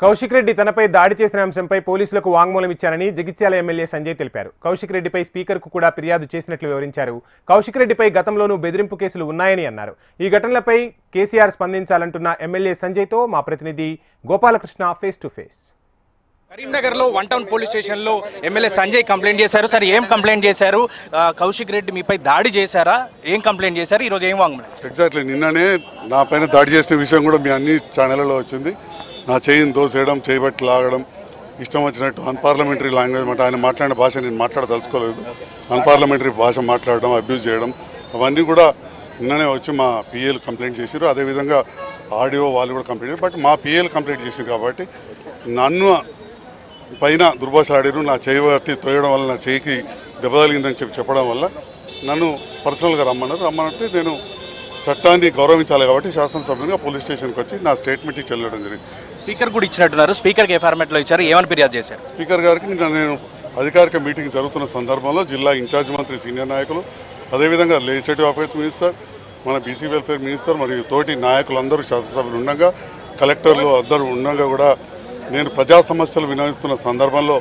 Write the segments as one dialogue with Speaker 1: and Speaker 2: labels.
Speaker 1: కౌశిక్ రెడ్డి తనపై దాడి చేసిన అంశంపై పోలీసులకు వాంగ్మూలం ఇచ్చారని జగిత్యాల ఎమ్మెల్యే సంజయ్ తెలిపారు. కౌశిక్ రెడ్డిపై స్పీకర్కు కూడా ఫిర్యాదు చేసినట్లు వివరించారు. కౌశిక్ రెడ్డిపై గతంలోనూ బెదిరింపు కేసులు ఉన్నాయని అన్నారు. ఈ ఘటనలపై కేసీఆర్ స్పందించాలంటున్న ఎమ్మెల్యే సంజయ్తో మా ప్రతినిధి Gopalakrishna face to face.
Speaker 2: Karimnagar లో 1 టౌన్ పోలీస్ స్టేషన్ లో ఎమ్మెల్యే సంజయ్ కంప్లైంట్ చేశారు. సార్ ఏం కంప్లైంట్ చేశారు? కౌశిక్ రెడ్డి మీపై దాడి చేశారా? ఏం కంప్లైంట్ చేశారు? ఈ రోజు ఏం వాంగ్మూలం?
Speaker 3: ఎగ్జాక్ట్లీ నిన్ననే నా పైన దాడి చేసిన విషయం కూడా మీ అన్ని ఛానళ్లలో వచ్చింది. నా చేయిని దోసేయడం, చేయబట్టి లాగడం, ఇష్టం వచ్చినట్టు అన్పార్లమెంటరీ లాంగ్వేజ్ మాట ఆయన మాట్లాడిన భాష నేను మాట్లాడదలుచుకోలేదు. అన్పార్లమెంటరీ భాష మాట్లాడడం, అబ్యూజ్ చేయడం అవన్నీ కూడా నిన్ననే వచ్చి మా పిఏలు కంప్లైంట్ చేశారు. అదేవిధంగా ఆడియో వాళ్ళు కూడా కంప్లైంట్ చేశారు. బట్ మా పిఏలు కంప్లైంట్ చేశారు కాబట్టి నన్ను పైన దుర్భాషలు ఆడారు. నా చేయి బట్టి తోయడం వల్ల నా చేయికి దెబ్బ తగిలిందని చెప్పడం వల్ల నన్ను పర్సనల్గా రమ్మన్నట్టు నేను చట్టాన్ని గౌరవించాలి కాబట్టి శాసనసభ్యునిగా పోలీస్ స్టేషన్కి వచ్చి నా స్టేట్మెంట్ ఇచ్చి వెళ్ళడం జరిగింది.
Speaker 2: స్పీకర్ కూడా ఇచ్చినట్టున్నారు. స్పీకర్కి ఏ ఫార్మాట్లో ఇచ్చారు? ఏమని ఫిర్యాదు చేశారు?
Speaker 3: స్పీకర్ గారికి నేను అధికారిక మీటింగ్ జరుగుతున్న సందర్భంలో జిల్లా ఇన్ఛార్జ్ మంత్రి, సీనియర్ నాయకులు, అదేవిధంగా లెజిస్లేటివ్ అఫైర్స్ మినిస్టర్, మన బీసీ వెల్ఫేర్ మినిస్టర్ మరియు తోటి నాయకులందరూ శాసనసభ్యులు ఉండగా, కలెక్టర్లు అందరూ ఉండగా కూడా నేను ప్రజా సమస్యలు వినవిస్తున్న సందర్భంలో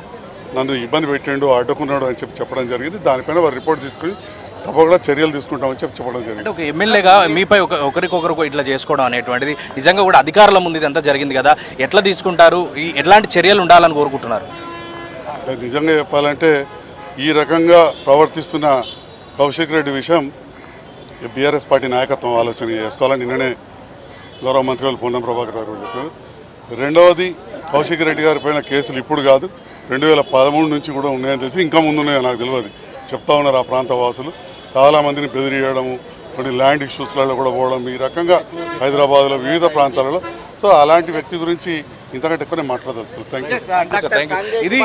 Speaker 3: నన్ను ఇబ్బంది పెట్టిండు, అడ్డుకున్నాడు అని చెప్పడం జరిగింది. దానిపైన వారు రిపోర్ట్ తీసుకుని తప్పకుండా చర్యలు తీసుకుంటామని చెప్పడం జరిగింది.
Speaker 2: ఒక ఎమ్మెల్యేగా మీపై ఒకరికొకరు ఇట్లా చేసుకోవడం అనేటువంటిది నిజంగా కూడా అధికారుల ముందు ఇదంతా జరిగింది కదా, ఎట్లా తీసుకుంటారు? ఎట్లాంటి చర్యలు ఉండాలని కోరుకుంటున్నారు?
Speaker 3: నిజంగా చెప్పాలంటే ఈ రకంగా ప్రవర్తిస్తున్న కౌశిక్ రెడ్డి విషయం బీఆర్ఎస్ పార్టీ నాయకత్వం ఆలోచన చేసుకోవాలని నిన్ననే గౌరవ మంత్రి వాళ్ళు పొన్నం ప్రభాకర్ గారు చెప్పారు. రెండవది, కౌశిక్ రెడ్డి గారి పైన కేసులు ఇప్పుడు కాదు 2013 నుంచి కూడా ఉన్నాయని తెలిసి ఇంకా ముందున్నాయో నాకు తెలియదు. చెప్తా ఉన్నారు ఆ ప్రాంత వాసులు. చాలామందిని బెదిరియడము, కొన్ని ల్యాండ్ ఇష్యూస్లలో కూడా పోవడం, ఈ రకంగా హైదరాబాద్లో వివిధ ప్రాంతాలలో. సో అలాంటి వ్యక్తి గురించి ఇంతకంటే ఎక్కువ మాట్లాడదలుచుకోవాలి.
Speaker 2: Thank you. ఇది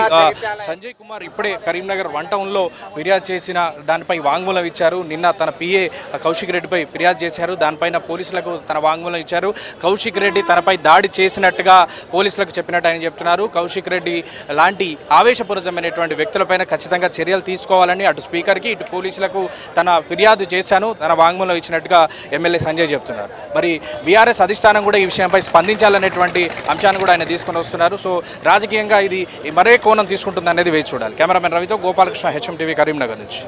Speaker 2: సంజయ్ కుమార్ ఇప్పుడే కరీంనగర్ 1 టౌన్లో ఫిర్యాదు చేసిన దానిపై వాంగ్మూలం ఇచ్చారు. నిన్న తన పిఏ కౌశిక్ రెడ్డిపై ఫిర్యాదు చేశారు. దానిపైన పోలీసులకు తన వాంగ్మూలం ఇచ్చారు. కౌశిక్ రెడ్డి తనపై దాడి చేసినట్టుగా పోలీసులకు చెప్పినట్టు ఆయన చెప్తున్నారు. కౌశిక్ రెడ్డి లాంటి ఆవేశపూరితమైనటువంటి వ్యక్తులపైన ఖచ్చితంగా చర్యలు తీసుకోవాలని అటు స్పీకర్కి ఇటు పోలీసులకు తన ఫిర్యాదు చేశాను, తన వాంగ్మూలం ఇచ్చినట్టుగా ఎమ్మెల్యే సంజయ్ చెప్తున్నారు. మరి బీఆర్ఎస్ అధిష్టానం కూడా ఈ విషయంపై స్పందించాలనేటువంటి అంశాన్ని కూడా ఆయన తీసుకొని వస్తున్నారు. సో రాజకీయంగా ఇది మరే కోణం తీసుకుంటుంది అనేది వేచి చూడాలి. కెమెరామెన్ రవితో గోపాలకృష్ణ, HM TV, కరీంనగర్ నుంచి.